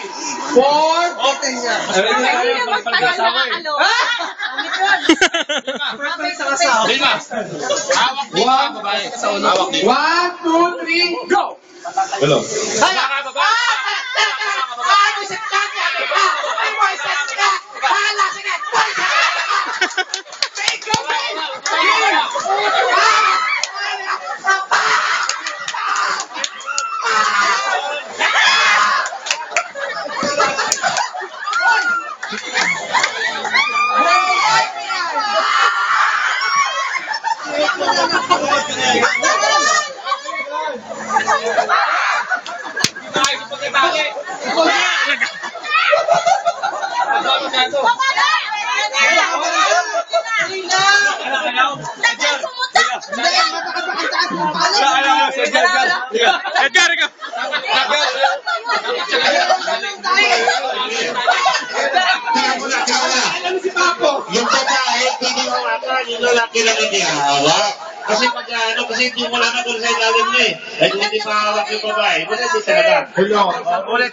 4. Hindi naman tagal nakakalo. First sa kasaw. Hawak din mga babae. Hawak din. 1, 2, 3, go! Hello. Mga babae. Yung babae, hindi hawakan, yung lalaki lang hindi hawak. Kasi pag ano, kasi hindi mo lang doon sa ilalim niya eh. Ay kung hindi mahawak yung babae, wala din talaga. Ulit.